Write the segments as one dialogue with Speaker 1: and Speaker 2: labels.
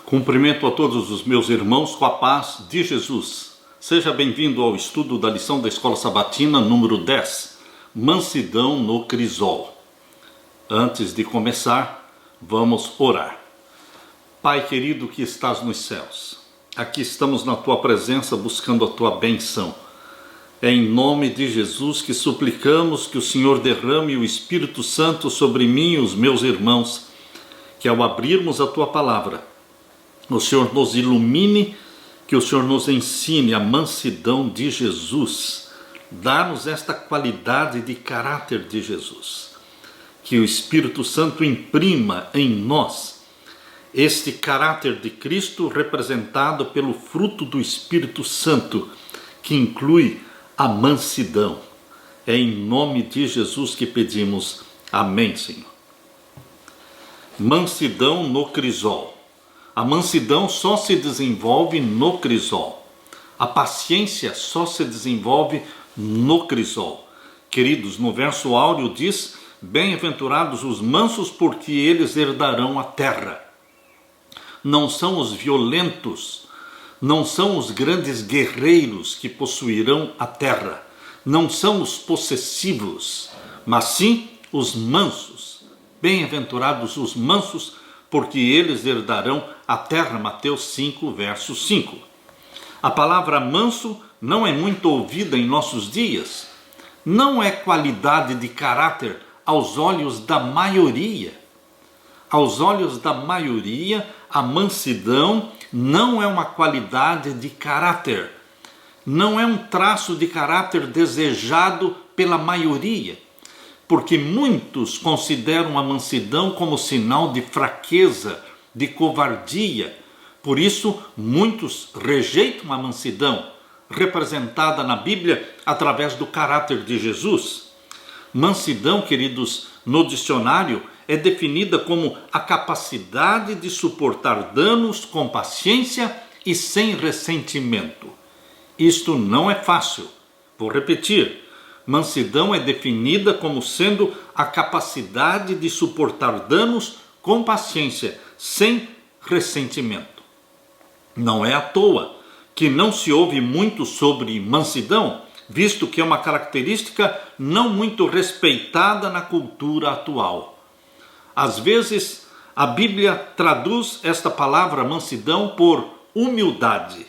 Speaker 1: Cumprimento a todos os meus irmãos com a paz de Jesus. Seja bem-vindo ao estudo da lição da Escola Sabatina número 10, Mansidão no Crisol. Antes de começar, vamos orar. Pai querido que estás nos céus, aqui estamos na Tua presença buscando a Tua bênção. É em nome de Jesus que suplicamos que o Senhor derrame o Espírito Santo sobre mim e os meus irmãos, que ao abrirmos a Tua palavra, o Senhor nos ilumine, que o Senhor nos ensine a mansidão de Jesus. Dá-nos esta qualidade de caráter de Jesus. Que o Espírito Santo imprima em nós este caráter de Cristo representado pelo fruto do Espírito Santo, que inclui a mansidão. É em nome de Jesus que pedimos. Amém, Senhor. Mansidão no crisol. A mansidão só se desenvolve no crisol. A paciência só se desenvolve no crisol. Queridos, no verso áureo diz: bem-aventurados os mansos, porque eles herdarão a terra. Não são os violentos, não são os grandes guerreiros que possuirão a terra. Não são os possessivos, mas sim os mansos. Bem-aventurados os mansos, porque eles herdarão a terra. Mateus 5, verso 5. A palavra manso não é muito ouvida em nossos dias. Não é qualidade de caráter aos olhos da maioria. Aos olhos da maioria, a mansidão não é uma qualidade de caráter. Não é um traço de caráter desejado pela maioria. Porque muitos consideram a mansidão como sinal de fraqueza, de covardia. Por isso, muitos rejeitam a mansidão, representada na Bíblia através do caráter de Jesus. Mansidão, queridos, no dicionário, é definida como a capacidade de suportar danos com paciência e sem ressentimento. Isto não é fácil. Vou repetir. Mansidão é definida como sendo a capacidade de suportar danos com paciência, sem ressentimento. Não é à toa que não se ouve muito sobre mansidão, visto que é uma característica não muito respeitada na cultura atual. Às vezes, a Bíblia traduz esta palavra mansidão por humildade,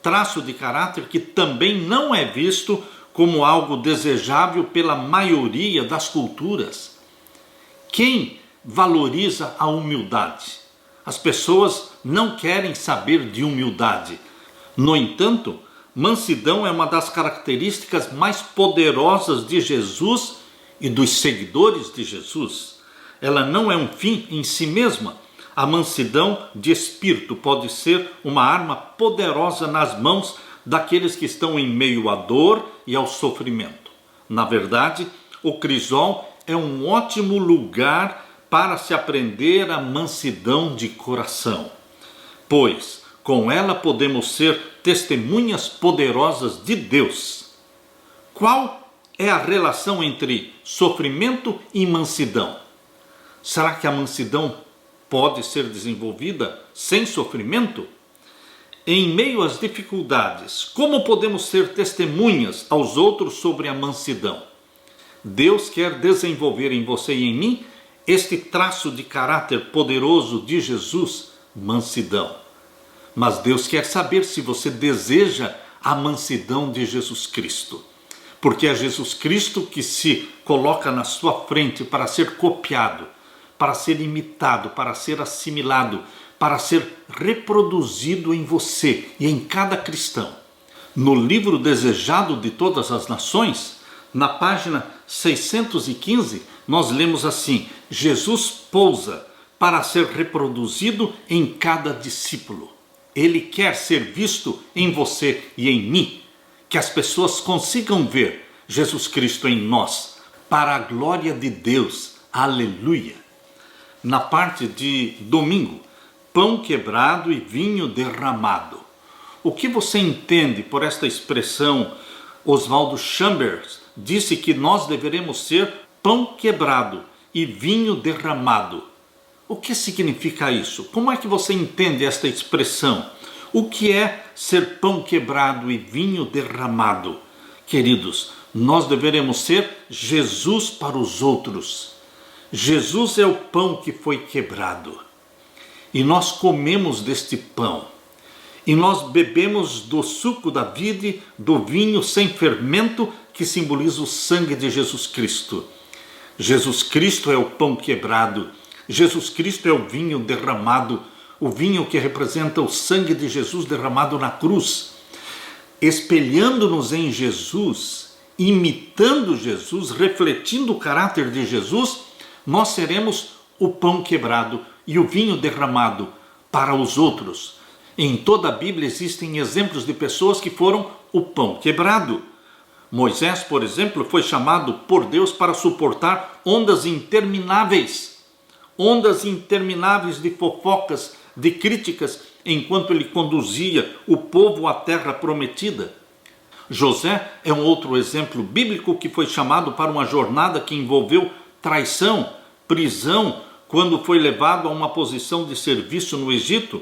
Speaker 1: traço de caráter que também não é visto como algo desejável pela maioria das culturas. Quem valoriza a humildade? As pessoas não querem saber de humildade. No entanto, mansidão é uma das características mais poderosas de Jesus e dos seguidores de Jesus. Ela não é um fim em si mesma. A mansidão de espírito pode ser uma arma poderosa nas mãos daqueles que estão em meio à dor e ao sofrimento. Na verdade, o crisol é um ótimo lugar para se aprender a mansidão de coração, pois com ela podemos ser testemunhas poderosas de Deus. Qual é a relação entre sofrimento e mansidão? Será que a mansidão pode ser desenvolvida sem sofrimento? Em meio às dificuldades, como podemos ser testemunhas aos outros sobre a mansidão? Deus quer desenvolver em você e em mim este traço de caráter poderoso de Jesus, mansidão. Mas Deus quer saber se você deseja a mansidão de Jesus Cristo. Porque é Jesus Cristo que se coloca na sua frente para ser copiado, para ser imitado, para ser assimilado, para ser reproduzido em você e em cada cristão. No livro Desejado de Todas as Nações, na página 615, nós lemos assim: Jesus pousa para ser reproduzido em cada discípulo. Ele quer ser visto em você e em mim, que as pessoas consigam ver Jesus Cristo em nós, para a glória de Deus. Aleluia! Na parte de domingo, pão quebrado e vinho derramado. O que você entende por esta expressão? Oswaldo Chambers disse que nós deveremos ser pão quebrado e vinho derramado. O que significa isso? Como é que você entende esta expressão? O que é ser pão quebrado e vinho derramado? Queridos, nós deveremos ser Jesus para os outros. Jesus é o pão que foi quebrado. E nós comemos deste pão. E nós bebemos do suco da vide, do vinho sem fermento, que simboliza o sangue de Jesus Cristo. Jesus Cristo é o pão quebrado. Jesus Cristo é o vinho derramado, o vinho que representa o sangue de Jesus derramado na cruz. Espelhando-nos em Jesus, imitando Jesus, refletindo o caráter de Jesus, nós seremos o pão quebrado e o vinho derramado para os outros. Em toda a Bíblia existem exemplos de pessoas que foram o pão quebrado. Moisés, por exemplo, foi chamado por Deus para suportar ondas intermináveis de fofocas, de críticas, enquanto ele conduzia o povo à terra prometida. José é um outro exemplo bíblico que foi chamado para uma jornada que envolveu traição, prisão, quando foi levado a uma posição de serviço no Egito.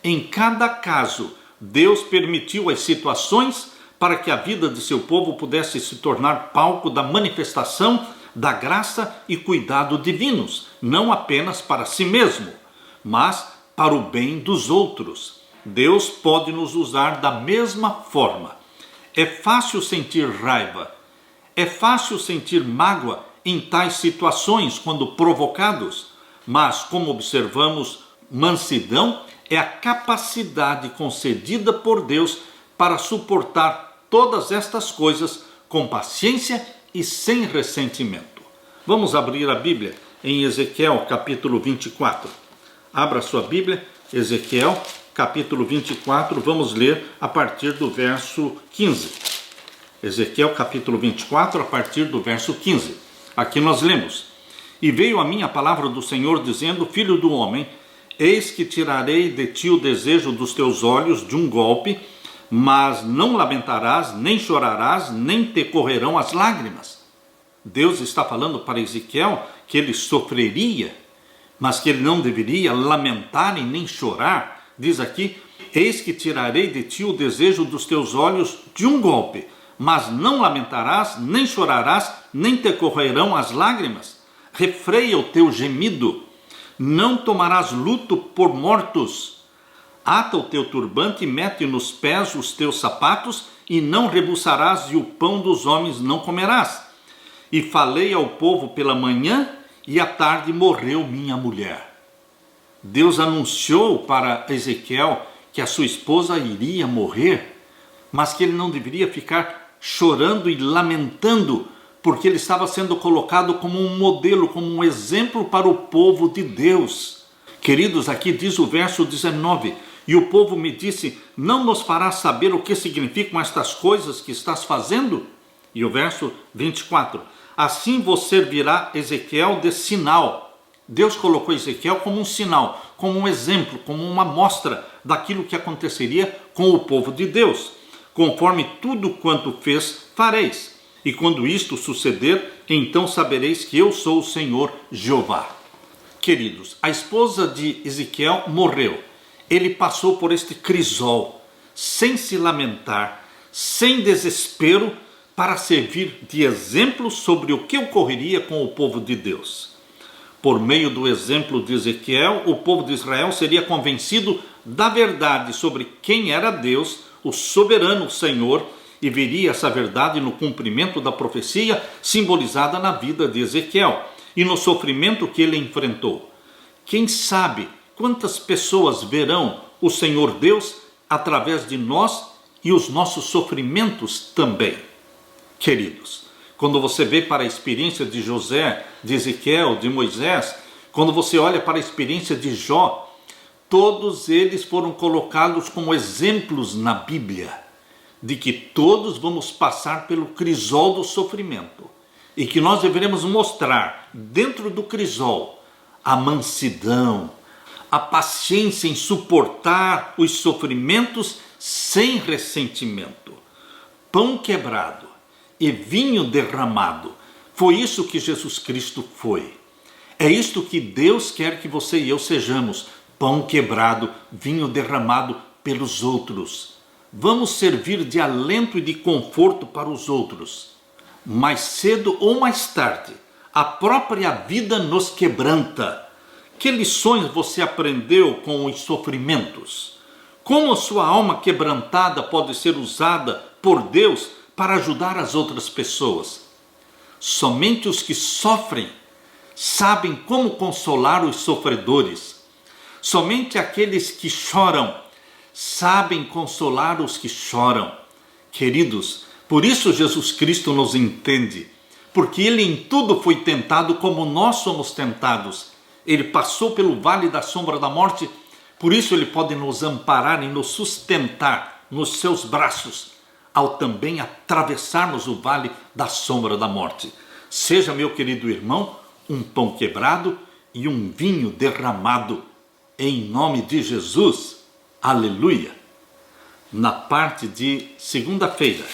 Speaker 1: Em cada caso, Deus permitiu as situações para que a vida de seu povo pudesse se tornar palco da manifestação da graça e cuidado divinos, não apenas para si mesmo, mas para o bem dos outros. Deus pode nos usar da mesma forma. É fácil sentir raiva, é fácil sentir mágoa em tais situações quando provocados, mas, como observamos, mansidão é a capacidade concedida por Deus para suportar todas estas coisas com paciência e sem ressentimento. Vamos abrir a Bíblia em Ezequiel capítulo 24. Abra sua Bíblia, Ezequiel capítulo 24, vamos ler a partir do verso 15. Ezequiel capítulo 24, a partir do verso 15. Aqui nós lemos: E veio a mim a palavra do Senhor, dizendo: Filho do homem, eis que tirarei de ti o desejo dos teus olhos de um golpe, mas não lamentarás, nem chorarás, nem te correrão as lágrimas. Deus está falando para Ezequiel que ele sofreria, mas que ele não deveria lamentar e nem chorar. Diz aqui: eis que tirarei de ti o desejo dos teus olhos de um golpe, mas não lamentarás, nem chorarás, nem te correrão as lágrimas. Refreia o teu gemido, não tomarás luto por mortos. Ata o teu turbante e mete nos pés os teus sapatos, e não rebuçarás, e o pão dos homens não comerás. E falei ao povo pela manhã, e à tarde morreu minha mulher. Deus anunciou para Ezequiel que a sua esposa iria morrer, mas que ele não deveria ficar chorando e lamentando, porque ele estava sendo colocado como um modelo, como um exemplo para o povo de Deus. Queridos, aqui diz o verso 19: E o povo me disse: Não nos farás saber o que significam estas coisas que estás fazendo? E o verso 24: Assim vos servirá Ezequiel de sinal. Deus colocou Ezequiel como um sinal, como um exemplo, como uma mostra daquilo que aconteceria com o povo de Deus. Conforme tudo quanto fez, fareis. E quando isto suceder, então sabereis que eu sou o Senhor Jeová. Queridos, a esposa de Ezequiel morreu. Ele passou por este crisol, sem se lamentar, sem desespero, para servir de exemplo sobre o que ocorreria com o povo de Deus. Por meio do exemplo de Ezequiel, o povo de Israel seria convencido da verdade sobre quem era Deus, o soberano Senhor, e veria essa verdade no cumprimento da profecia simbolizada na vida de Ezequiel e no sofrimento que ele enfrentou. Quem sabe quantas pessoas verão o Senhor Deus através de nós e os nossos sofrimentos também. Queridos, quando você vê para a experiência de José, de Ezequiel, de Moisés, quando você olha para a experiência de Jó, todos eles foram colocados como exemplos na Bíblia, de que todos vamos passar pelo crisol do sofrimento e que nós deveremos mostrar dentro do crisol a mansidão, a paciência em suportar os sofrimentos sem ressentimento. Pão quebrado e vinho derramado, foi isso que Jesus Cristo foi. É isto que Deus quer que você e eu sejamos: pão quebrado, vinho derramado pelos outros. Vamos servir de alento e de conforto para os outros. Mais cedo ou mais tarde, a própria vida nos quebranta. Que lições você aprendeu com os sofrimentos? Como a sua alma quebrantada pode ser usada por Deus para ajudar as outras pessoas? Somente os que sofrem sabem como consolar os sofredores. Somente aqueles que choram sabem consolar os que choram. Queridos, por isso Jesus Cristo nos entende, porque Ele em tudo foi tentado como nós somos tentados. Ele passou pelo vale da sombra da morte, por isso Ele pode nos amparar e nos sustentar nos seus braços, ao também atravessarmos o vale da sombra da morte. Seja, meu querido irmão, um pão quebrado e um vinho derramado, em nome de Jesus. Aleluia! Na parte de segunda-feira,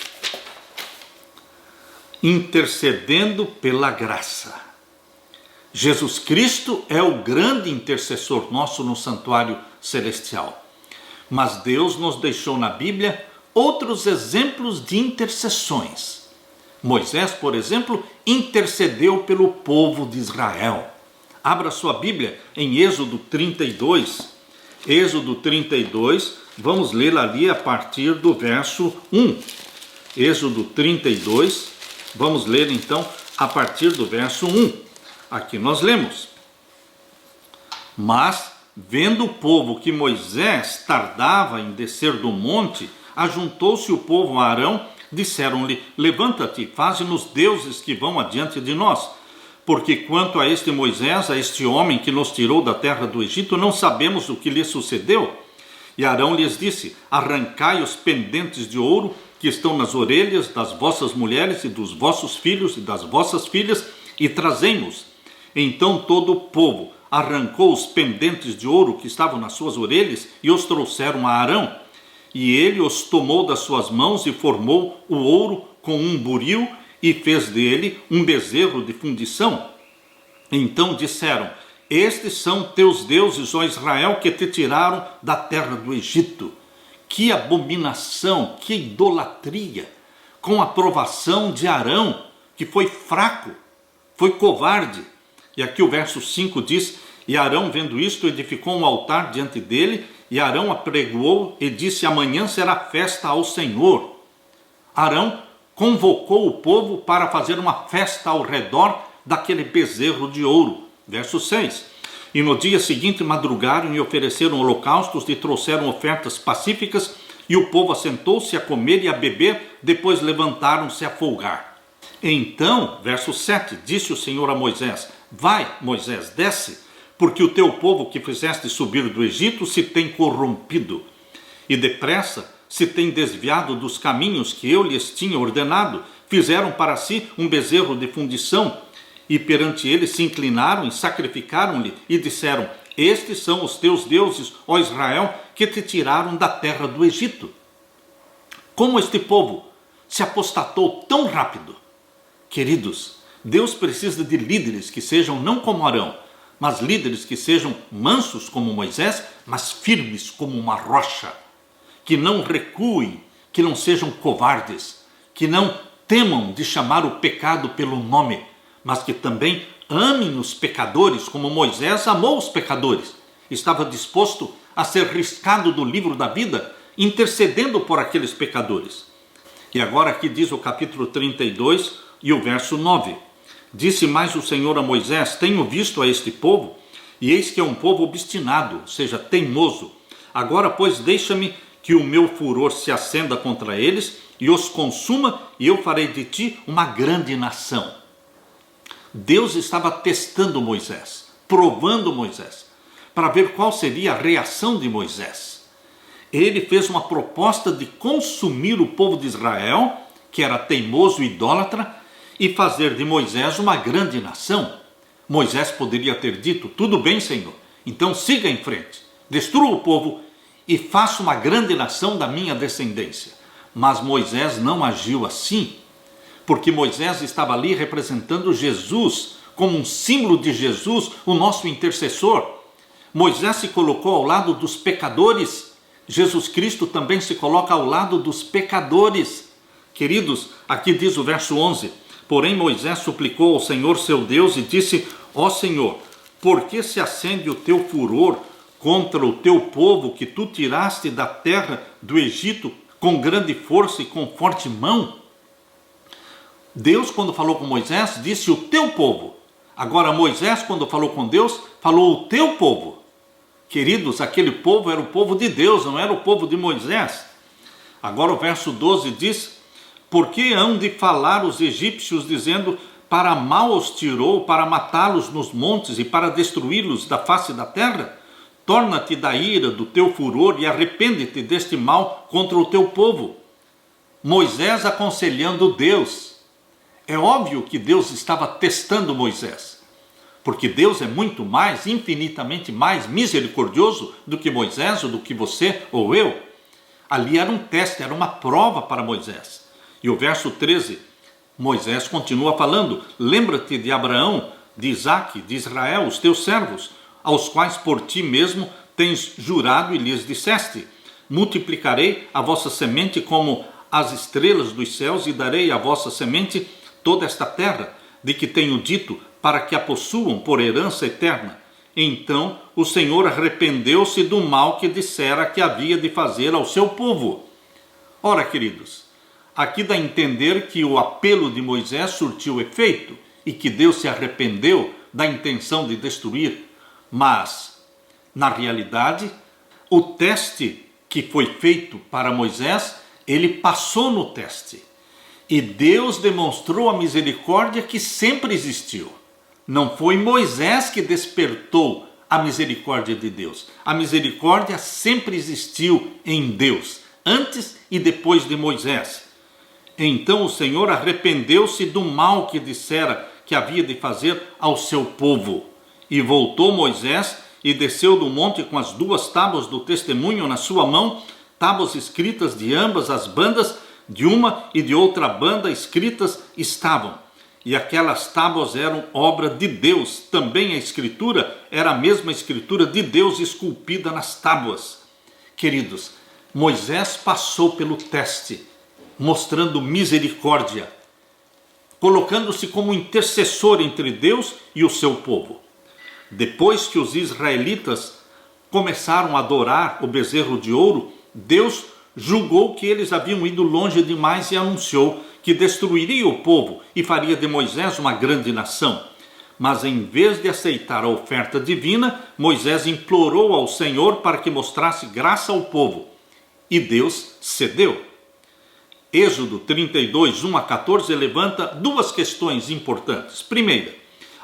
Speaker 1: intercedendo pela graça. Jesus Cristo é o grande intercessor nosso no santuário celestial. Mas Deus nos deixou na Bíblia outros exemplos de intercessões. Moisés, por exemplo, intercedeu pelo povo de Israel. Abra sua Bíblia em Êxodo 32. Êxodo 32, vamos ler ali a partir do verso 1. Êxodo 32, vamos ler então a partir do verso 1. Aqui nós lemos: mas, vendo o povo que Moisés tardava em descer do monte, ajuntou-se o povo a Arão, disseram-lhe: levanta-te, faze-nos deuses que vão adiante de nós, porque quanto a este Moisés, a este homem que nos tirou da terra do Egito, não sabemos o que lhe sucedeu. E Arão lhes disse: arrancai os pendentes de ouro que estão nas orelhas das vossas mulheres e dos vossos filhos e das vossas filhas, e trazei-mos. Então todo o povo arrancou os pendentes de ouro que estavam nas suas orelhas e os trouxeram a Arão. E ele os tomou das suas mãos e formou o ouro com um buril e fez dele um bezerro de fundição. Então disseram: estes são teus deuses, ó Israel, que te tiraram da terra do Egito. Que abominação, que idolatria! Com a aprovação de Arão, que foi fraco, foi covarde. E aqui o verso 5 diz: e Arão, vendo isto, edificou um altar diante dele, e Arão apregoou e disse: amanhã será festa ao Senhor. Arão convocou o povo para fazer uma festa ao redor daquele bezerro de ouro. Verso 6. E no dia seguinte madrugaram e ofereceram holocaustos e trouxeram ofertas pacíficas, e o povo assentou-se a comer e a beber, depois levantaram-se a folgar. Então, verso 7, disse o Senhor a Moisés: vai, Moisés, desce, porque o teu povo que fizeste subir do Egito se tem corrompido, e depressa se tem desviado dos caminhos que eu lhes tinha ordenado. Fizeram para si um bezerro de fundição, e perante ele se inclinaram e sacrificaram-lhe, e disseram: estes são os teus deuses, ó Israel, que te tiraram da terra do Egito. Como este povo se apostatou tão rápido? Queridos, Deus precisa de líderes que sejam não como Arão, mas líderes que sejam mansos como Moisés, mas firmes como uma rocha, que não recuem, que não sejam covardes, que não temam de chamar o pecado pelo nome, mas que também amem os pecadores como Moisés amou os pecadores. Estava disposto a ser riscado do livro da vida, intercedendo por aqueles pecadores. E agora aqui diz o capítulo 32 e o verso 9. Disse mais o Senhor a Moisés: tenho visto a este povo, e eis que é um povo obstinado, ou seja, teimoso. Agora, pois, deixa-me que o meu furor se acenda contra eles e os consuma, e eu farei de ti uma grande nação. Deus estava testando Moisés, provando Moisés, para ver qual seria a reação de Moisés. Ele fez uma proposta de consumir o povo de Israel, que era teimoso e idólatra, e fazer de Moisés uma grande nação. Moisés poderia ter dito: tudo bem, Senhor, então siga em frente, destrua o povo e faça uma grande nação da minha descendência. Mas Moisés não agiu assim, porque Moisés estava ali representando Jesus, como um símbolo de Jesus, o nosso intercessor. Moisés se colocou ao lado dos pecadores. Jesus Cristo também se coloca ao lado dos pecadores. Queridos, aqui diz o verso 11: porém Moisés suplicou ao Senhor seu Deus e disse: ó Senhor, por que se acende o teu furor contra o teu povo que tu tiraste da terra do Egito com grande força e com forte mão? Deus, quando falou com Moisés, disse o teu povo. Agora Moisés, quando falou com Deus, falou o teu povo. Queridos, aquele povo era o povo de Deus, não era o povo de Moisés. Agora o verso 12 diz: por que hão de falar os egípcios dizendo, para mal os tirou, para matá-los nos montes e para destruí-los da face da terra? Torna-te da ira do teu furor e arrepende-te deste mal contra o teu povo. Moisés aconselhando Deus. É óbvio que Deus estava testando Moisés, porque Deus é muito mais, infinitamente mais misericordioso do que Moisés ou do que você ou eu. Ali era um teste, era uma prova para Moisés. E o verso 13, Moisés continua falando: lembra-te de Abraão, de Isaque, de Israel, os teus servos, aos quais por ti mesmo tens jurado e lhes disseste: multiplicarei a vossa semente como as estrelas dos céus e darei à vossa semente toda esta terra, de que tenho dito, para que a possuam por herança eterna. Então o Senhor arrependeu-se do mal que dissera que havia de fazer ao seu povo. Ora, queridos, aqui dá a entender que o apelo de Moisés surtiu efeito e que Deus se arrependeu da intenção de destruir. Mas, na realidade, o teste que foi feito para Moisés, ele passou no teste. E Deus demonstrou a misericórdia que sempre existiu. Não foi Moisés que despertou a misericórdia de Deus. A misericórdia sempre existiu em Deus, antes e depois de Moisés. Então o Senhor arrependeu-se do mal que dissera que havia de fazer ao seu povo. E voltou Moisés e desceu do monte com as 2 tábuas do testemunho na sua mão, tábuas escritas de ambas as bandas, de uma e de outra banda escritas estavam. E aquelas tábuas eram obra de Deus. Também a escritura era a mesma escritura de Deus esculpida nas tábuas. Queridos, Moisés passou pelo teste, mostrando misericórdia, colocando-se como intercessor entre Deus e o seu povo. Depois que os israelitas começaram a adorar o bezerro de ouro, Deus julgou que eles haviam ido longe demais e anunciou que destruiria o povo e faria de Moisés uma grande nação. Mas em vez de aceitar a oferta divina, Moisés implorou ao Senhor para que mostrasse graça ao povo. E Deus cedeu. Êxodo 32, 1 a 14 levanta 2 questões importantes. Primeira,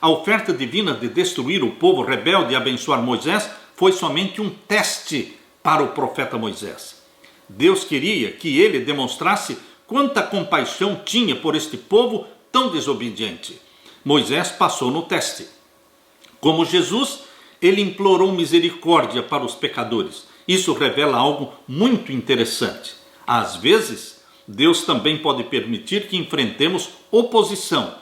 Speaker 1: a oferta divina de destruir o povo rebelde e abençoar Moisés foi somente um teste para o profeta Moisés. Deus queria que ele demonstrasse quanta compaixão tinha por este povo tão desobediente. Moisés passou no teste. Como Jesus, ele implorou misericórdia para os pecadores. Isso revela algo muito interessante. Às vezes, Deus também pode permitir que enfrentemos oposição.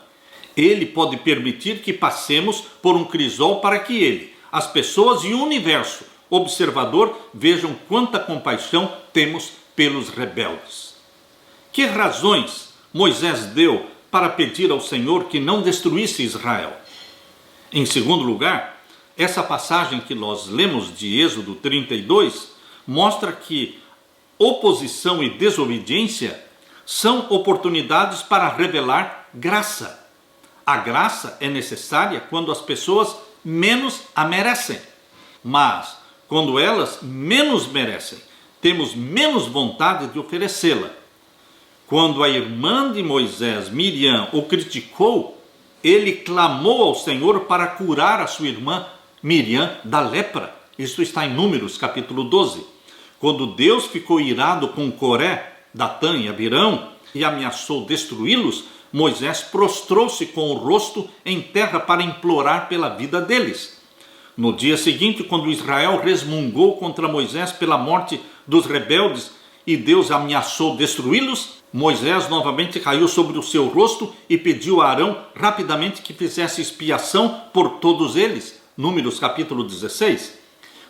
Speaker 1: Ele pode permitir que passemos por um crisol para que ele, as pessoas e o universo observador vejam quanta compaixão temos pelos rebeldes. Que razões Moisés deu para pedir ao Senhor que não destruísse Israel? Em segundo lugar, essa passagem que nós lemos de Êxodo 32 mostra que oposição e desobediência são oportunidades para revelar graça. A graça é necessária quando as pessoas menos a merecem, mas quando elas menos merecem, temos menos vontade de oferecê-la. Quando a irmã de Moisés, Miriam, o criticou, ele clamou ao Senhor para curar a sua irmã Miriam da lepra. Isso está em Números, capítulo 12. Quando Deus ficou irado com Coré, Datã e Abirão e ameaçou destruí-los, Moisés prostrou-se com o rosto em terra para implorar pela vida deles. No dia seguinte, quando Israel resmungou contra Moisés pela morte dos rebeldes e Deus ameaçou destruí-los, Moisés novamente caiu sobre o seu rosto e pediu a Arão rapidamente que fizesse expiação por todos eles. Números capítulo 16.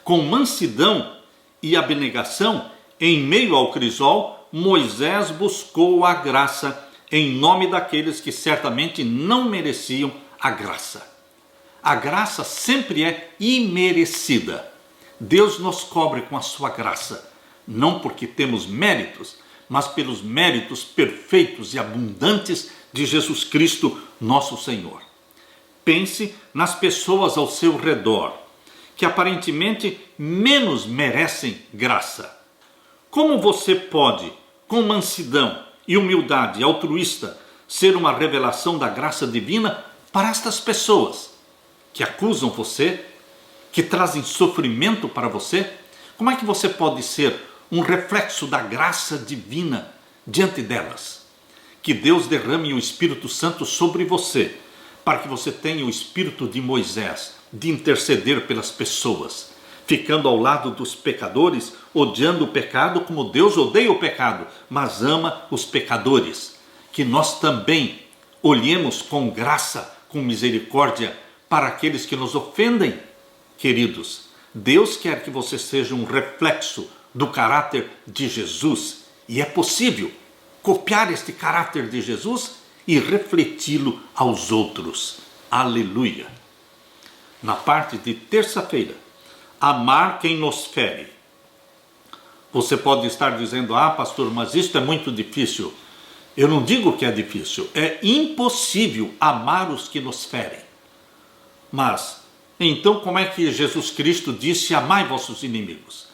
Speaker 1: Com mansidão e abnegação, em meio ao crisol, Moisés buscou a graça em nome daqueles que certamente não mereciam a graça. A graça sempre é imerecida. Deus nos cobre com a sua graça, não porque temos méritos, mas pelos méritos perfeitos e abundantes de Jesus Cristo, nosso Senhor. Pense nas pessoas ao seu redor, que aparentemente menos merecem graça. Como você pode, com mansidão e humildade altruísta, ser uma revelação da graça divina para estas pessoas que acusam você, que trazem sofrimento para você? Como é que você pode ser um reflexo da graça divina diante delas? Que Deus derrame o Espírito Santo sobre você, para que você tenha o espírito de Moisés, de interceder pelas pessoas, ficando ao lado dos pecadores, odiando o pecado como Deus odeia o pecado, mas ama os pecadores. Que nós também olhemos com graça, com misericórdia para aqueles que nos ofendem. Queridos, Deus quer que você seja um reflexo do caráter de Jesus, e é possível copiar este caráter de Jesus e refleti-lo aos outros. Aleluia! Na parte de terça-feira, amar quem nos fere. Você pode estar dizendo: ah, pastor, mas isto é muito difícil. Eu não digo que é difícil, é impossível amar os que nos ferem. Mas, então como é que Jesus Cristo disse: amai vossos inimigos?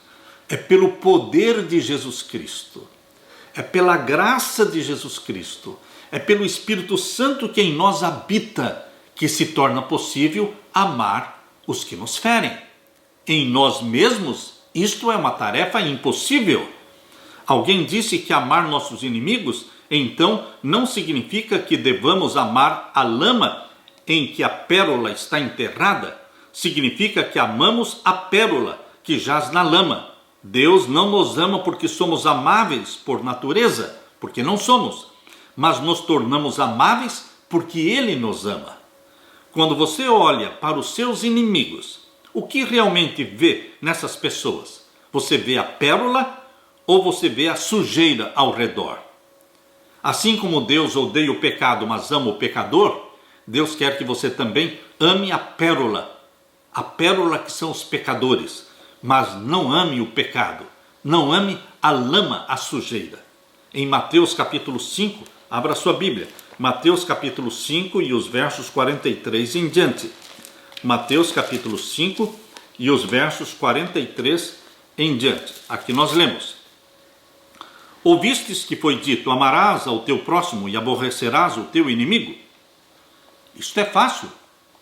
Speaker 1: É pelo poder de Jesus Cristo, é pela graça de Jesus Cristo, é pelo Espírito Santo que em nós habita, que se torna possível amar os que nos ferem. Em nós mesmos, isto é uma tarefa impossível. Alguém disse que amar nossos inimigos, então, não significa que devamos amar a lama em que a pérola está enterrada. Significa que amamos a pérola que jaz na lama. Deus não nos ama porque somos amáveis por natureza, porque não somos, mas nos tornamos amáveis porque Ele nos ama. Quando você olha para os seus inimigos, o que realmente vê nessas pessoas? Você vê a pérola ou você vê a sujeira ao redor? Assim como Deus odeia o pecado, mas ama o pecador, Deus quer que você também ame a pérola que são os pecadores, mas não ame o pecado, não ame a lama, a sujeira. Em Mateus capítulo 5, abra sua Bíblia, Mateus capítulo 5 e os versos 43 em diante. Mateus capítulo 5 e os versos 43 em diante. Aqui nós lemos: ouvistes que foi dito: amarás ao teu próximo e aborrecerás o teu inimigo? Isto é fácil,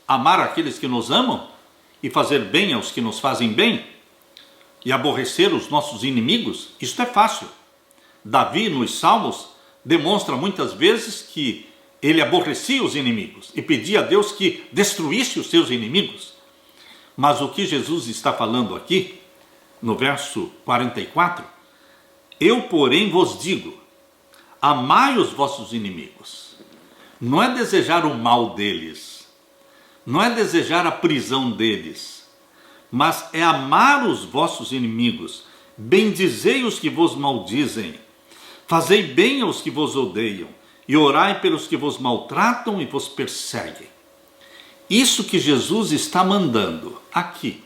Speaker 1: amar aqueles que nos amam e fazer bem aos que nos fazem bem e aborrecer os nossos inimigos. Isto é fácil. Davi nos Salmos demonstra muitas vezes que ele aborrecia os inimigos e pedia a Deus que destruísse os seus inimigos. Mas o que Jesus está falando aqui, no verso 44, eu, porém, vos digo, amai os vossos inimigos. Não é desejar o mal deles, não é desejar a prisão deles, mas é amar os vossos inimigos, bendizei os que vos maldizem, fazei bem aos que vos odeiam, e orai pelos que vos maltratam e vos perseguem. Isso que Jesus está mandando aqui,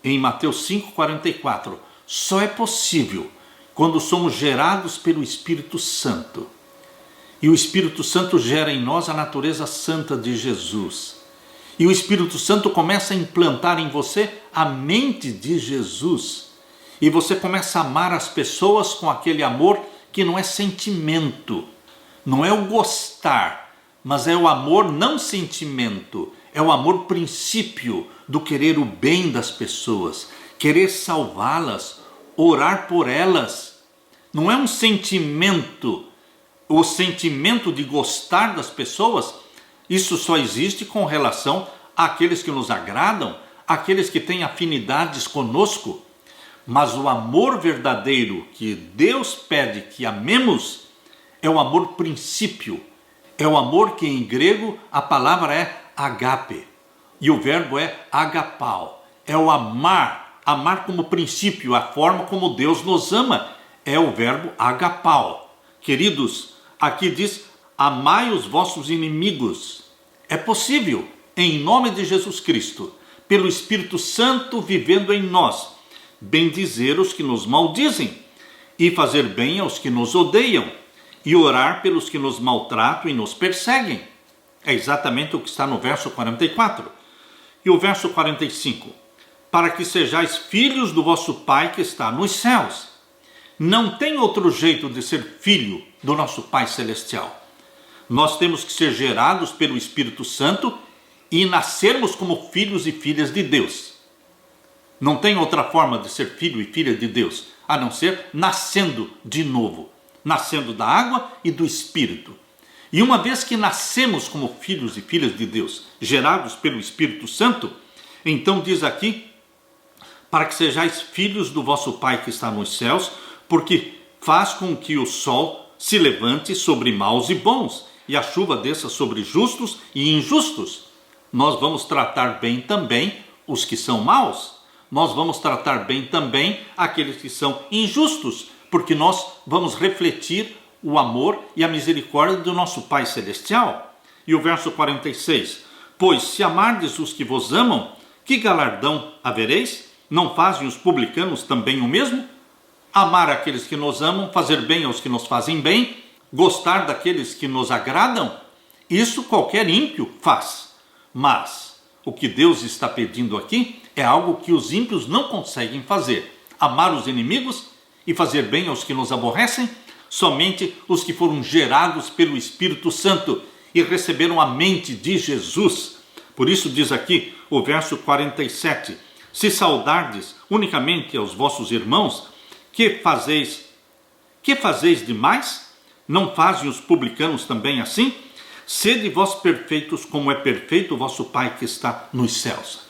Speaker 1: em Mateus 5,44, só é possível quando somos gerados pelo Espírito Santo. E o Espírito Santo gera em nós a natureza santa de Jesus. E o Espírito Santo começa a implantar em você a mente de Jesus. E você começa a amar as pessoas com aquele amor que não é sentimento, não é o gostar, mas é o amor não sentimento, é o amor princípio do querer o bem das pessoas, querer salvá-las, orar por elas. Não é um sentimento, o sentimento de gostar das pessoas. Isso só existe com relação àqueles que nos agradam, àqueles que têm afinidades conosco. Mas o amor verdadeiro que Deus pede que amemos é o amor princípio. É o amor que em grego a palavra é agape. E o verbo é agapao. É o amar. Amar como princípio, a forma como Deus nos ama. É o verbo agapao. Queridos, aqui diz, amai os vossos inimigos. É possível, em nome de Jesus Cristo, pelo Espírito Santo vivendo em nós, bendizer os que nos maldizem, e fazer bem aos que nos odeiam, e orar pelos que nos maltratam e nos perseguem. É exatamente o que está no verso 44. E o verso 45. Para que sejais filhos do vosso Pai que está nos céus. Não tem outro jeito de ser filho do nosso Pai Celestial. Nós temos que ser gerados pelo Espírito Santo e nascermos como filhos e filhas de Deus. Não tem outra forma de ser filho e filha de Deus, a não ser nascendo de novo, nascendo da água e do Espírito. E uma vez que nascemos como filhos e filhas de Deus, gerados pelo Espírito Santo, então diz aqui, para que sejais filhos do vosso Pai que está nos céus, porque faz com que o sol se levante sobre maus e bons, e a chuva desça sobre justos e injustos. Nós vamos tratar bem também os que são maus. Nós vamos tratar bem também aqueles que são injustos, porque nós vamos refletir o amor e a misericórdia do nosso Pai Celestial. E o verso 46, pois se amardes os que vos amam, que galardão havereis? Não fazem os publicanos também o mesmo? Amar aqueles que nos amam, fazer bem aos que nos fazem bem, gostar daqueles que nos agradam, isso qualquer ímpio faz. Mas o que Deus está pedindo aqui é algo que os ímpios não conseguem fazer. Amar os inimigos e fazer bem aos que nos aborrecem, somente os que foram gerados pelo Espírito Santo e receberam a mente de Jesus. Por isso diz aqui o verso 47, se saudardes unicamente aos vossos irmãos, que fazeis demais? Não fazem os publicanos também assim? Sede vós perfeitos, como é perfeito o vosso Pai que está nos céus.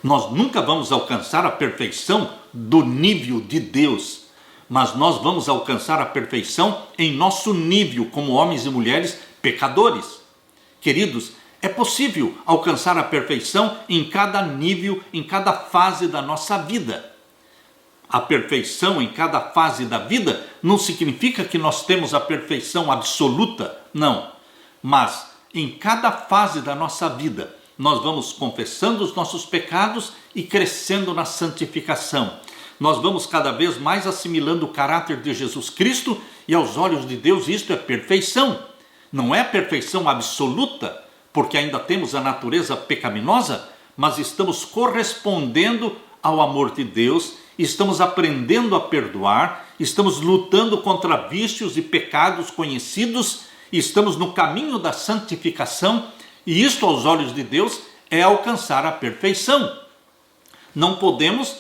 Speaker 1: Nós nunca vamos alcançar a perfeição do nível de Deus, mas nós vamos alcançar a perfeição em nosso nível, como homens e mulheres pecadores. Queridos, é possível alcançar a perfeição em cada nível, em cada fase da nossa vida. A perfeição em cada fase da vida não significa que nós temos a perfeição absoluta, não. Mas em cada fase da nossa vida, nós vamos confessando os nossos pecados e crescendo na santificação. Nós vamos cada vez mais assimilando o caráter de Jesus Cristo e aos olhos de Deus isto é perfeição. Não é perfeição absoluta, porque ainda temos a natureza pecaminosa, mas estamos correspondendo ao amor de Deus, estamos aprendendo a perdoar, estamos lutando contra vícios e pecados conhecidos, estamos no caminho da santificação, e isto aos olhos de Deus é alcançar a perfeição. Não podemos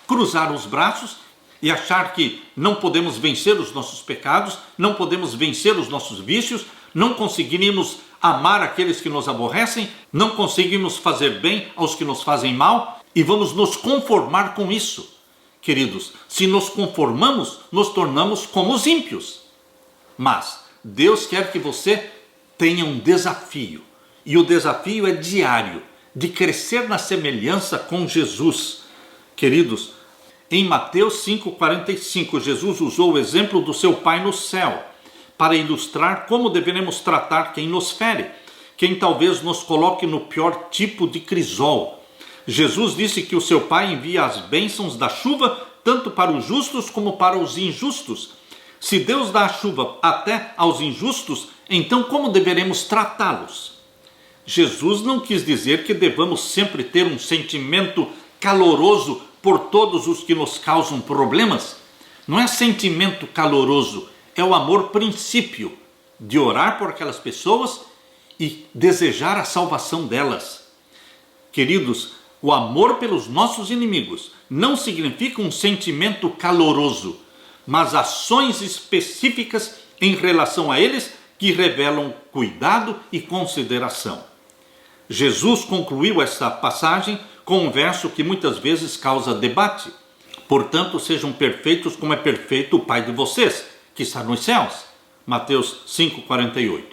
Speaker 1: cruzar os braços e achar que não podemos vencer os nossos pecados, não podemos vencer os nossos vícios, não conseguimos amar aqueles que nos aborrecem, não conseguimos fazer bem aos que nos fazem mal e vamos nos conformar com isso. Queridos, se nos conformamos, nos tornamos como os ímpios. Mas Deus quer que você tenha um desafio, e o desafio é diário, de crescer na semelhança com Jesus. Queridos, em Mateus 5,45, Jesus usou o exemplo do seu Pai no céu, para ilustrar como deveremos tratar quem nos fere, quem talvez nos coloque no pior tipo de crisol. Jesus disse que o seu Pai envia as bênçãos da chuva, tanto para os justos como para os injustos. Se Deus dá a chuva até aos injustos, então como deveremos tratá-los? Jesus não quis dizer que devamos sempre ter um sentimento caloroso por todos os que nos causam problemas. Não é sentimento caloroso, é o amor princípio de orar por aquelas pessoas e desejar a salvação delas. Queridos, o amor pelos nossos inimigos não significa um sentimento caloroso, mas ações específicas em relação a eles que revelam cuidado e consideração. Jesus concluiu esta passagem com um verso que muitas vezes causa debate. Portanto, sejam perfeitos como é perfeito o Pai de vocês, que está nos céus. Mateus 5,48.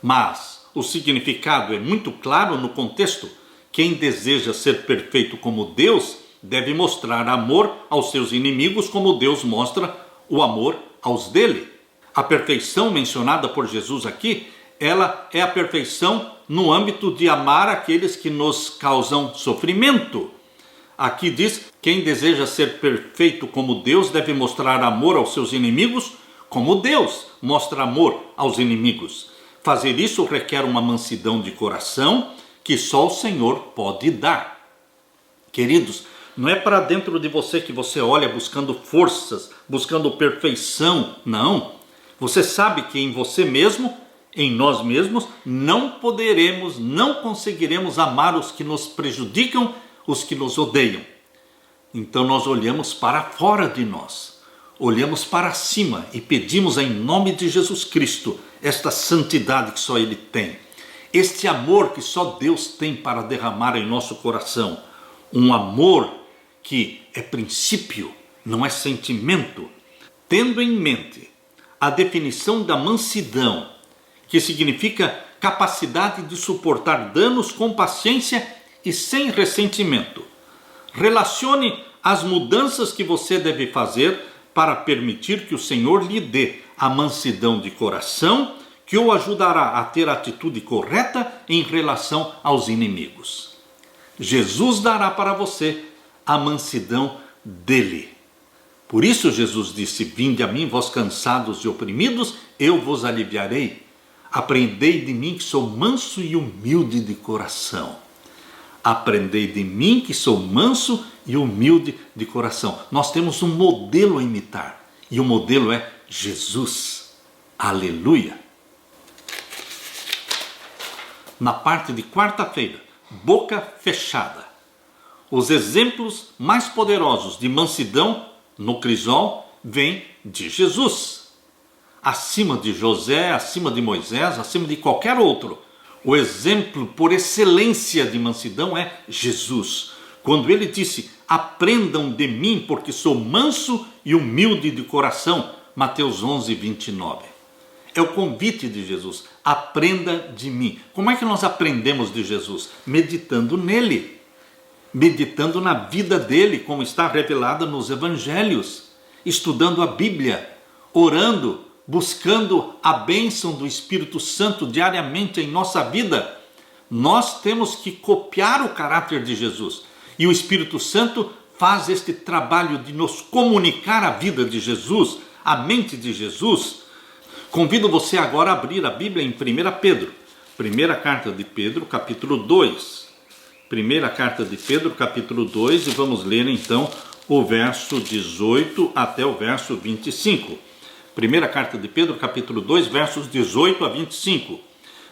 Speaker 1: Mas o significado é muito claro no contexto. Quem deseja ser perfeito como Deus deve mostrar amor aos seus inimigos como Deus mostra o amor aos dele. A perfeição mencionada por Jesus aqui, ela é a perfeição no âmbito de amar aqueles que nos causam sofrimento. Aqui diz, quem deseja ser perfeito como Deus deve mostrar amor aos seus inimigos como Deus mostra amor aos inimigos. Fazer isso requer uma mansidão de coração que só o Senhor pode dar. Queridos, não é para dentro de você que você olha buscando forças, buscando perfeição, não. Você sabe que em você mesmo, em nós mesmos, não poderemos, não conseguiremos amar os que nos prejudicam, os que nos odeiam. Então nós olhamos para fora de nós, olhamos para cima e pedimos em nome de Jesus Cristo esta santidade que só Ele tem, este amor que só Deus tem para derramar em nosso coração, um amor que é princípio, não é sentimento, tendo em mente a definição da mansidão, que significa capacidade de suportar danos com paciência e sem ressentimento. Relacione as mudanças que você deve fazer para permitir que o Senhor lhe dê a mansidão de coração que o ajudará a ter a atitude correta em relação aos inimigos. Jesus dará para você a mansidão dele. Por isso Jesus disse, vinde a mim, vós cansados e oprimidos, eu vos aliviarei. Aprendei de mim que sou manso e humilde de coração. Aprendei de mim que sou manso e humilde de coração. Nós temos um modelo a imitar, e o modelo é Jesus. Aleluia! Na parte de quarta-feira, boca fechada. Os exemplos mais poderosos de mansidão no crisol vêm de Jesus. Acima de José, acima de Moisés, acima de qualquer outro. O exemplo por excelência de mansidão é Jesus. Quando ele disse, aprendam de mim porque sou manso e humilde de coração. Mateus 11, 29. É o convite de Jesus, aprenda de mim. Como é que nós aprendemos de Jesus? Meditando nele, meditando na vida dele, como está revelada nos evangelhos, estudando a Bíblia, orando, buscando a bênção do Espírito Santo diariamente em nossa vida. Nós temos que copiar o caráter de Jesus, e o Espírito Santo faz este trabalho de nos comunicar a vida de Jesus, a mente de Jesus. Convido você agora a abrir a Bíblia em 1 Pedro, primeira carta de Pedro, capítulo 2. Primeira carta de Pedro, capítulo 2, e vamos ler então o verso 18 até o verso 25. Primeira carta de Pedro, capítulo 2, versos 18 a 25.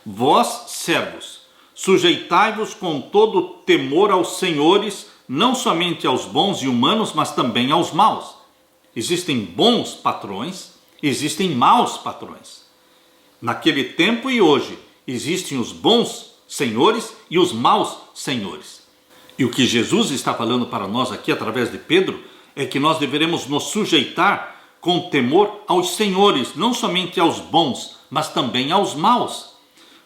Speaker 1: Vós, servos, sujeitai-vos com todo temor aos senhores, não somente aos bons e humanos, mas também aos maus. Existem bons patrões, existem maus patrões. Naquele tempo e hoje, existem os bons senhores e os maus senhores. E o que Jesus está falando para nós aqui, através de Pedro, é que nós deveremos nos sujeitar com temor aos senhores, não somente aos bons, mas também aos maus.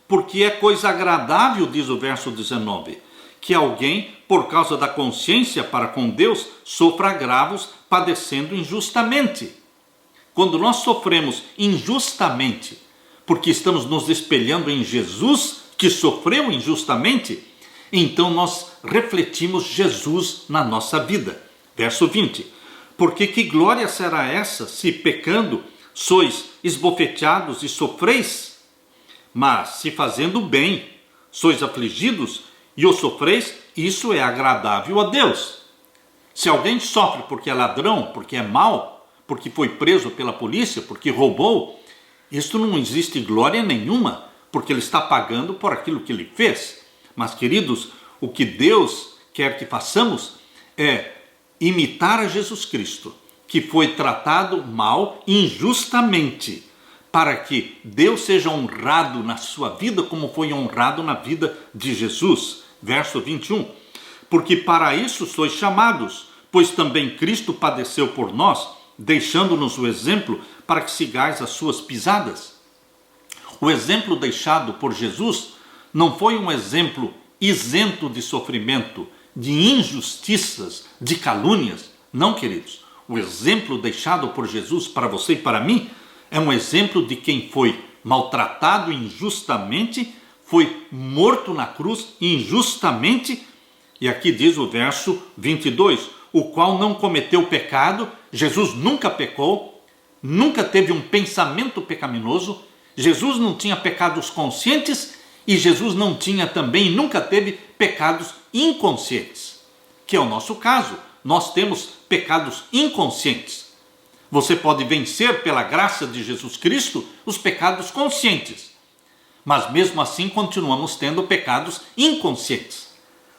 Speaker 1: Porque é coisa agradável, diz o verso 19, que alguém, por causa da consciência para com Deus, sofra agravos, padecendo injustamente. Quando nós sofremos injustamente, porque estamos nos espelhando em Jesus, que sofreu injustamente, então nós refletimos Jesus na nossa vida. Verso 20. Porque que glória será essa, se pecando sois esbofeteados e sofreis? Mas se fazendo bem sois afligidos e o sofreis, isso é agradável a Deus. Se alguém sofre porque é ladrão, porque é mau, porque foi preso pela polícia, porque roubou, isso não existe glória nenhuma, porque ele está pagando por aquilo que ele fez. Mas, queridos, o que Deus quer que façamos é imitar a Jesus Cristo, que foi tratado mal injustamente, para que Deus seja honrado na sua vida como foi honrado na vida de Jesus. Verso 21. Porque para isso sois chamados, pois também Cristo padeceu por nós, deixando-nos o exemplo para que sigais as suas pisadas. O exemplo deixado por Jesus não foi um exemplo isento de sofrimento, de injustiças, de calúnias. Não, queridos. O exemplo deixado por Jesus para você e para mim é um exemplo de quem foi maltratado injustamente, foi morto na cruz injustamente. E aqui diz o verso 22, o qual não cometeu pecado. Jesus nunca pecou, nunca teve um pensamento pecaminoso. Jesus não tinha pecados conscientes e Jesus não tinha também, nunca teve pecados inconscientes, que é o nosso caso. Nós temos pecados inconscientes. Você pode vencer pela graça de Jesus Cristo os pecados conscientes, mas mesmo assim continuamos tendo pecados inconscientes.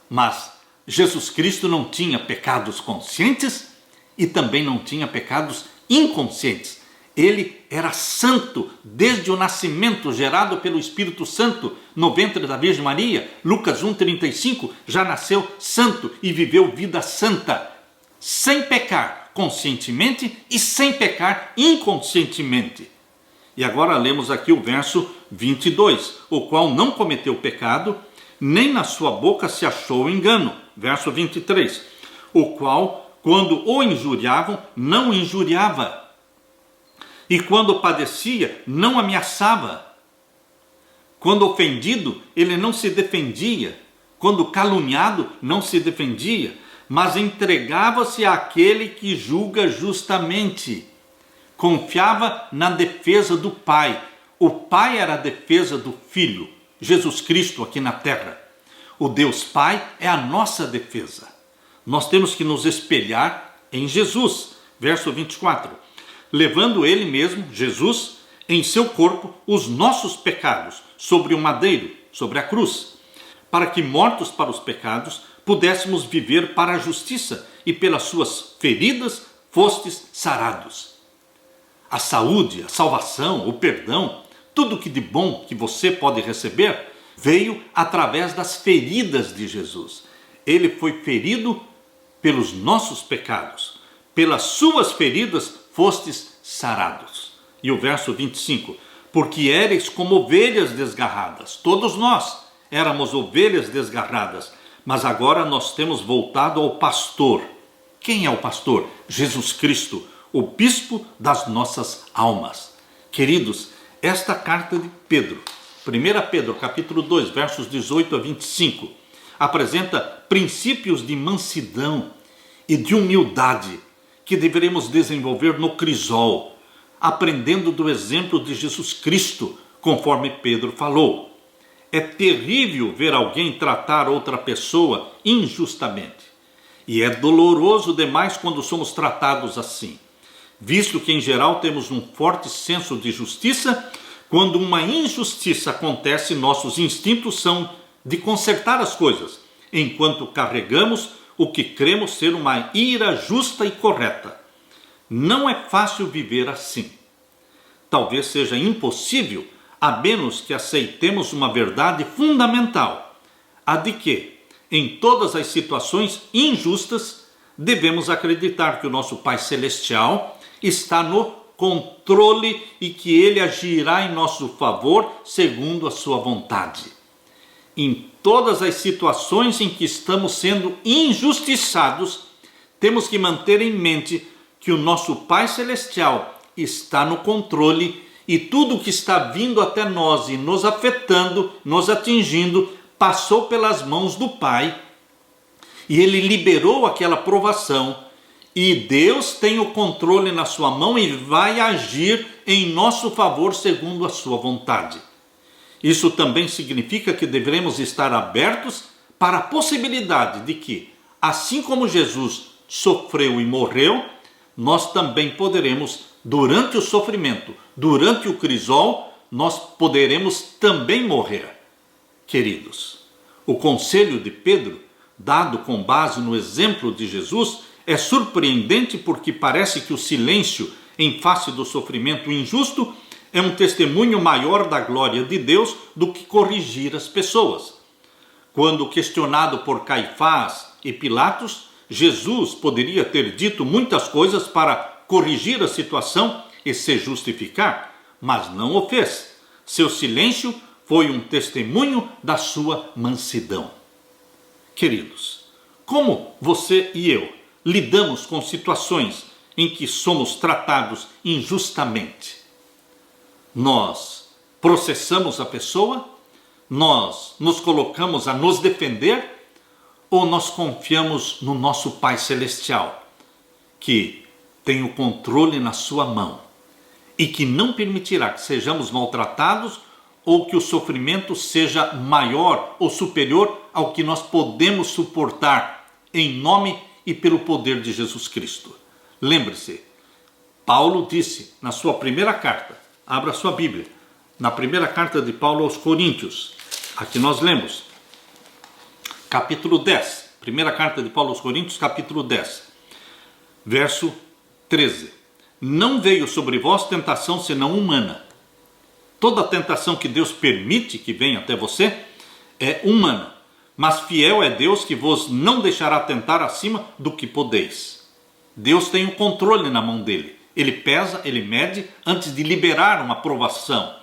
Speaker 1: Mas Jesus Cristo não tinha pecados conscientes e também não tinha pecados inconscientes. Ele era santo desde o nascimento, gerado pelo Espírito Santo no ventre da Virgem Maria. Lucas 1,35, já nasceu santo e viveu vida santa, sem pecar conscientemente e sem pecar inconscientemente. E agora lemos aqui o verso 22, o qual não cometeu pecado, nem na sua boca se achou engano. Verso 23, o qual, quando o injuriavam, não injuriava, e quando padecia, não ameaçava. Quando ofendido, ele não se defendia. Quando caluniado, não se defendia, mas entregava-se àquele que julga justamente. Confiava na defesa do Pai. O Pai era a defesa do Filho, Jesus Cristo aqui na terra. O Deus Pai é a nossa defesa. Nós temos que nos espelhar em Jesus. Verso 24. Levando ele mesmo, Jesus, em seu corpo, os nossos pecados sobre o madeiro, sobre a cruz, para que, mortos para os pecados, pudéssemos viver para a justiça, e pelas suas feridas fostes sarados. A saúde, a salvação, o perdão, tudo que de bom que você pode receber, veio através das feridas de Jesus. Ele foi ferido pelos nossos pecados. Pelas suas feridas fostes sarados. E o verso 25, porque éreis como ovelhas desgarradas. Todos nós éramos ovelhas desgarradas, mas agora nós temos voltado ao pastor. Quem é o pastor? Jesus Cristo, o bispo das nossas almas. Queridos, esta carta de Pedro, 1 Pedro capítulo 2, versos 18 a 25, apresenta princípios de mansidão e de humildade que deveremos desenvolver no crisol, aprendendo do exemplo de Jesus Cristo, conforme Pedro falou. É terrível ver alguém tratar outra pessoa injustamente. E é doloroso demais quando somos tratados assim, visto que em geral temos um forte senso de justiça. Quando uma injustiça acontece, nossos instintos são de consertar as coisas, enquanto carregamos o que cremos ser uma ira justa e correta. Não é fácil viver assim. Talvez seja impossível, a menos que aceitemos uma verdade fundamental, a de que, em todas as situações injustas, devemos acreditar que o nosso Pai Celestial está no controle e que Ele agirá em nosso favor segundo a sua vontade. Em todas as situações em que estamos sendo injustiçados, temos que manter em mente que o nosso Pai Celestial está no controle e tudo que está vindo até nós e nos afetando, nos atingindo, passou pelas mãos do Pai e Ele liberou aquela provação, e Deus tem o controle na sua mão e vai agir em nosso favor segundo a sua vontade. Isso também significa que devemos estar abertos para a possibilidade de que, assim como Jesus sofreu e morreu, nós também poderemos, durante o sofrimento, durante o crisol, nós poderemos também morrer. Queridos, o conselho de Pedro, dado com base no exemplo de Jesus, é surpreendente porque parece que o silêncio em face do sofrimento injusto é um testemunho maior da glória de Deus do que corrigir as pessoas. Quando questionado por Caifás e Pilatos, Jesus poderia ter dito muitas coisas para corrigir a situação e se justificar, mas não o fez. Seu silêncio foi um testemunho da sua mansidão. Queridos, como você e eu lidamos com situações em que somos tratados injustamente? Nós processamos a pessoa? Nós nos colocamos a nos defender? Ou nós confiamos no nosso Pai Celestial, que tem o controle na sua mão e que não permitirá que sejamos maltratados ou que o sofrimento seja maior ou superior ao que nós podemos suportar, em nome e pelo poder de Jesus Cristo? Lembre-se, Paulo disse na sua primeira carta, abra sua Bíblia, na primeira carta de Paulo aos Coríntios, aqui nós lemos, capítulo 10, primeira carta de Paulo aos Coríntios, capítulo 10, verso 13. Não veio sobre vós tentação senão humana. Toda tentação que Deus permite que venha até você é humana, mas fiel é Deus que vos não deixará tentar acima do que podeis. Deus tem o controle na mão dele. Ele pesa, ele mede antes de liberar uma provação.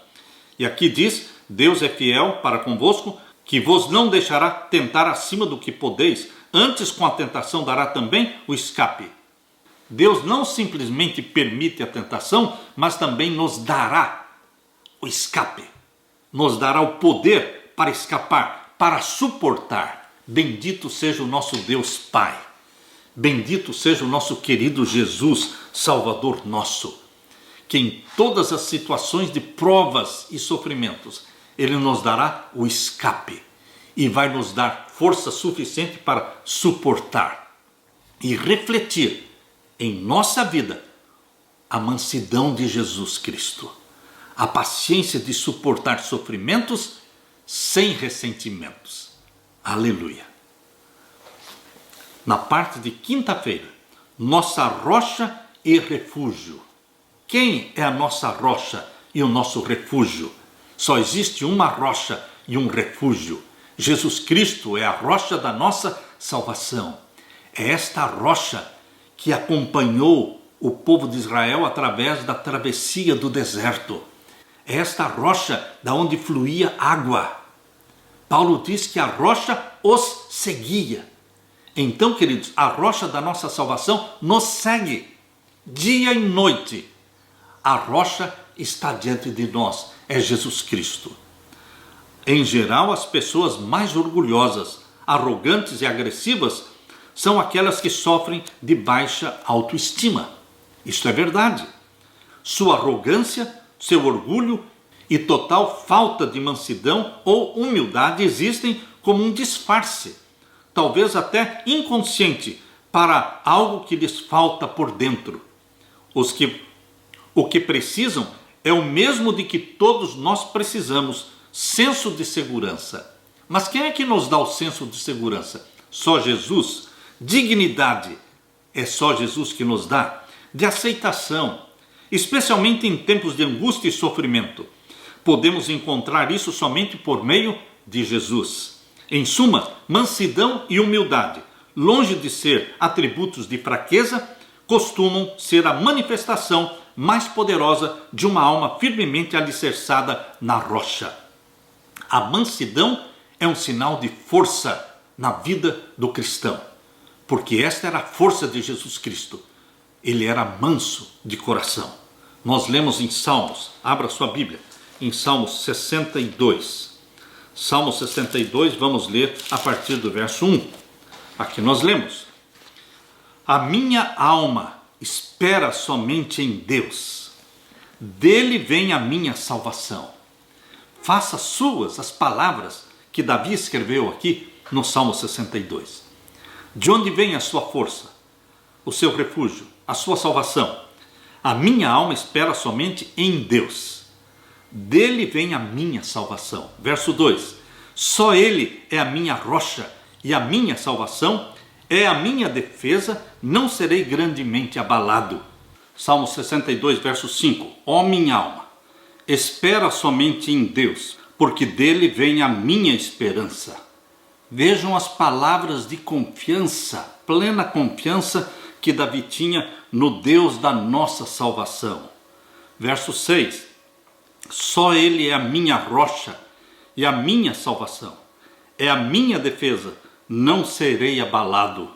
Speaker 1: E aqui diz, Deus é fiel para convosco, que vos não deixará tentar acima do que podeis, antes com a tentação dará também o escape. Deus não simplesmente permite a tentação, mas também nos dará o escape, nos dará o poder para escapar, para suportar. Bendito seja o nosso Deus Pai, bendito seja o nosso querido Jesus, Salvador nosso, que em todas as situações de provas e sofrimentos, Ele nos dará o escape e vai nos dar força suficiente para suportar e refletir em nossa vida a mansidão de Jesus Cristo, a paciência de suportar sofrimentos sem ressentimentos. Aleluia! Na parte de quinta-feira, nossa rocha e refúgio. Quem é a nossa rocha e o nosso refúgio? Só existe uma rocha e um refúgio. Jesus Cristo é a rocha da nossa salvação. É esta rocha que acompanhou o povo de Israel através da travessia do deserto. É esta rocha da onde fluía água. Paulo diz que a rocha os seguia. Então, queridos, a rocha da nossa salvação nos segue dia e noite. A rocha está diante de nós, é Jesus Cristo. Em geral, as pessoas mais orgulhosas, arrogantes e agressivas são aquelas que sofrem de baixa autoestima. Isto é verdade. Sua arrogância, seu orgulho e total falta de mansidão ou humildade existem como um disfarce, talvez até inconsciente, para algo que lhes falta por dentro. O que precisam é o mesmo de que todos nós precisamos, senso de segurança. Mas quem é que nos dá o senso de segurança? Só Jesus. Dignidade é só Jesus que nos dá. De aceitação, especialmente em tempos de angústia e sofrimento. Podemos encontrar isso somente por meio de Jesus. Em suma, mansidão e humildade, longe de ser atributos de fraqueza, costumam ser a manifestação mais poderosa de uma alma firmemente alicerçada na rocha. A mansidão é um sinal de força na vida do cristão, porque esta era a força de Jesus Cristo. Ele era manso de coração. Nós lemos em Salmos, abra sua Bíblia, em Salmos 62. Salmo 62, vamos ler a partir do verso 1. Aqui nós lemos: a minha alma espera somente em Deus, dele vem a minha salvação. Faça suas as palavras que Davi escreveu aqui no Salmo 62. De onde vem a sua força, o seu refúgio, a sua salvação? A minha alma espera somente em Deus, dele vem a minha salvação. Verso 2: só ele é a minha rocha e a minha salvação, é a minha defesa, não serei grandemente abalado. Salmo 62, verso 5: ó minha alma, espera somente em Deus, porque dele vem a minha esperança. Vejam as palavras de confiança, plena confiança que Davi tinha no Deus da nossa salvação. Verso 6: Só Ele é a minha rocha e a minha salvação. É a minha defesa, não serei abalado.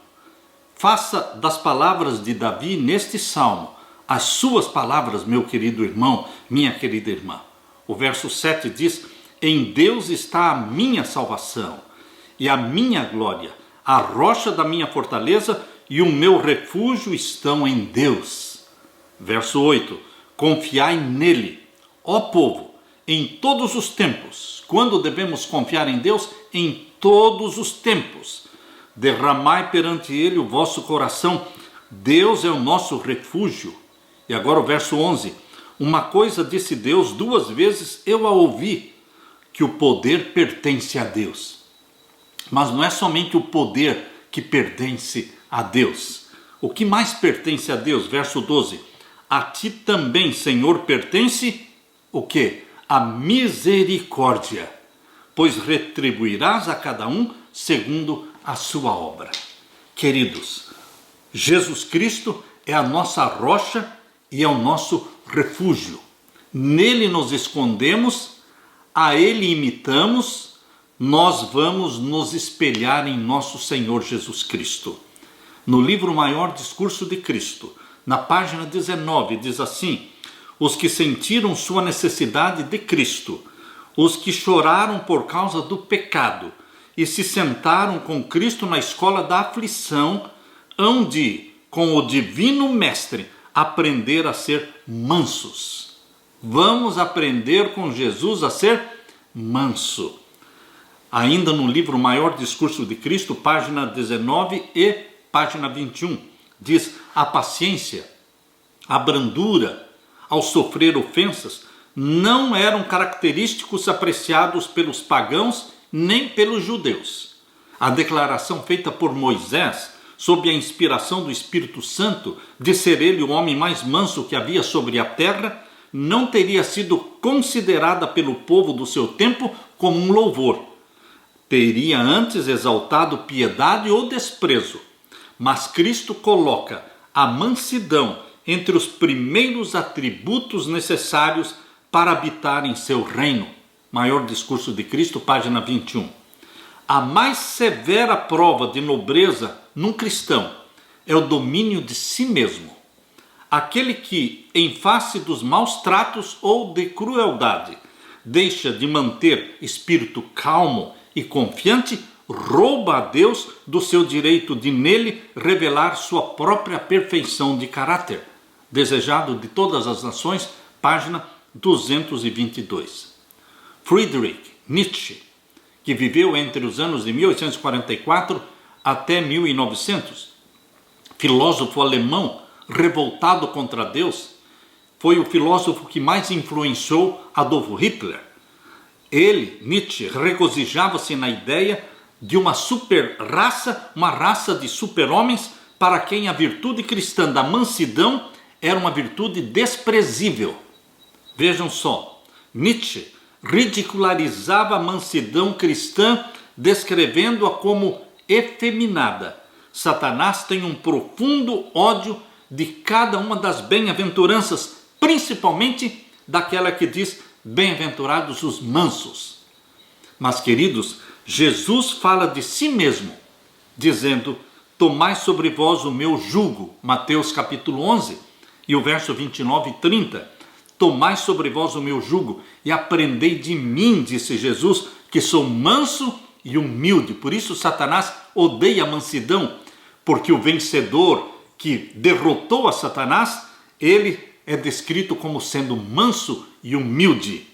Speaker 1: Faça das palavras de Davi neste salmo as suas palavras, meu querido irmão, minha querida irmã. O verso 7 diz: em Deus está a minha salvação e a minha glória, a rocha da minha fortaleza e o meu refúgio estão em Deus. Verso 8: confiai nele, ó povo, em todos os tempos. Quando devemos confiar em Deus? Em todos os tempos. Derramai perante ele o vosso coração. Deus é o nosso refúgio. E agora o verso 11: uma coisa disse Deus, 2 vezes eu a ouvi, que o poder pertence a Deus. Mas não é somente o poder que pertence a Deus. O que mais pertence a Deus? Verso 12: a ti também, Senhor, pertence o quê? A misericórdia, pois retribuirás a cada um segundo a sua obra. Queridos, Jesus Cristo é a nossa rocha e é o nosso refúgio. Nele nos escondemos, a Ele imitamos, nós vamos nos espelhar em nosso Senhor Jesus Cristo. No livro Maior Discurso de Cristo, na página 19, diz assim: os que sentiram sua necessidade de Cristo, os que choraram por causa do pecado e se sentaram com Cristo na escola da aflição, hão de, com o divino mestre, aprender a ser mansos. Vamos aprender com Jesus a ser manso. Ainda no livro Maior Discurso de Cristo, página 19 e página 21, diz: a paciência, a brandura, ao sofrer ofensas, não eram característicos apreciados pelos pagãos nem pelos judeus. A declaração feita por Moisés, sob a inspiração do Espírito Santo, de ser ele o homem mais manso que havia sobre a terra, não teria sido considerada pelo povo do seu tempo como um louvor. Teria antes exaltado piedade ou desprezo. Mas Cristo coloca a mansidão entre os primeiros atributos necessários para habitar em seu reino. Maior Discurso de Cristo, página 21. A mais severa prova de nobreza num cristão é o domínio de si mesmo. Aquele que, em face dos maus tratos ou de crueldade, deixa de manter espírito calmo e confiante, rouba a Deus do seu direito de nele revelar sua própria perfeição de caráter. Desejado de todas as nações, página 222. Friedrich Nietzsche, que viveu entre os anos de 1844 até 1900, filósofo alemão revoltado contra Deus, foi o filósofo que mais influenciou Adolf Hitler. Ele, Nietzsche, regozijava-se na ideia de uma super-raça, uma raça de super-homens para quem a virtude cristã da mansidão era uma virtude desprezível. Vejam só, Nietzsche ridicularizava a mansidão cristã, descrevendo-a como efeminada. Satanás tem um profundo ódio de cada uma das bem-aventuranças, principalmente daquela que diz: bem-aventurados os mansos. Mas, queridos, Jesus fala de si mesmo, dizendo: tomai sobre vós o meu jugo, Mateus capítulo 11, e o verso 29 e 30, tomai sobre vós o meu jugo e aprendei de mim, disse Jesus, que sou manso e humilde. Por isso Satanás odeia a mansidão, porque o vencedor que derrotou a Satanás, ele é descrito como sendo manso e humilde.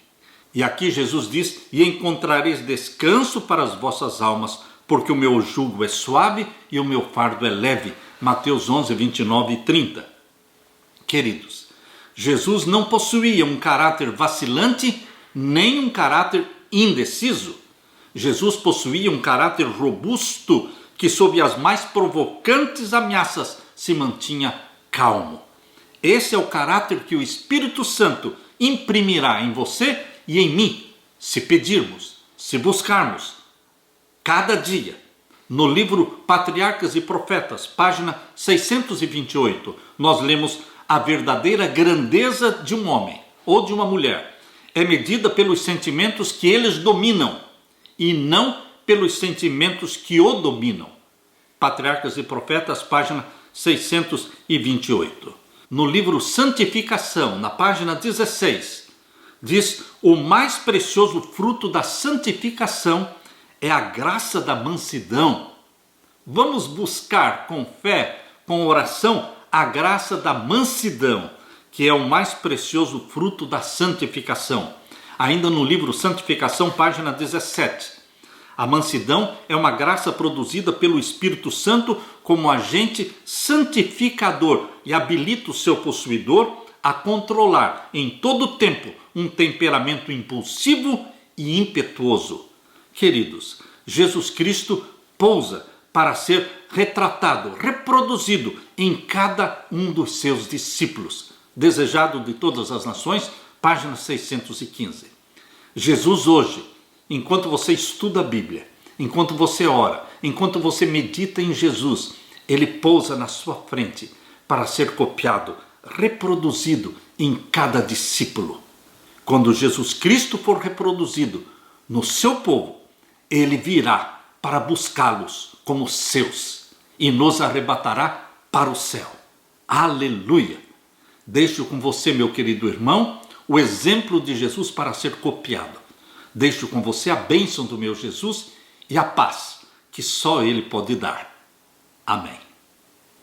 Speaker 1: E aqui Jesus diz: e encontrareis descanso para as vossas almas, porque o meu jugo é suave e o meu fardo é leve. Mateus 11, 29 e 30. Queridos, Jesus não possuía um caráter vacilante, nem um caráter indeciso. Jesus possuía um caráter robusto, que sob as mais provocantes ameaças se mantinha calmo. Esse é o caráter que o Espírito Santo imprimirá em você e em mim, se pedirmos, se buscarmos, cada dia. No livro Patriarcas e Profetas, página 628, nós lemos a verdadeira grandeza de um homem ou de uma mulher. é medida pelos sentimentos que eles dominam e não pelos sentimentos que o dominam. Patriarcas e Profetas, página 628. No livro Santificação, na página 16, diz: o mais precioso fruto da santificação é a graça da mansidão. Vamos buscar com fé, com oração, a graça da mansidão, que é o mais precioso fruto da santificação. Ainda no livro Santificação, página 17. A mansidão é uma graça produzida pelo Espírito Santo como agente santificador e habilita o seu possuidor a controlar em todo o tempo um temperamento impulsivo e impetuoso. Queridos, Jesus Cristo pousa para ser retratado, reproduzido em cada um dos seus discípulos. Desejado de todas as nações, página 615. Jesus hoje, enquanto você estuda a Bíblia, enquanto você ora, enquanto você medita em Jesus, ele pousa na sua frente para ser copiado, reproduzido em cada discípulo. Quando Jesus Cristo for reproduzido no seu povo, ele virá para buscá-los como seus e nos arrebatará para o céu. Aleluia! Deixo com você, meu querido irmão, o exemplo de Jesus para ser copiado. Deixo com você a bênção do meu Jesus e a paz que só Ele pode dar. Amém.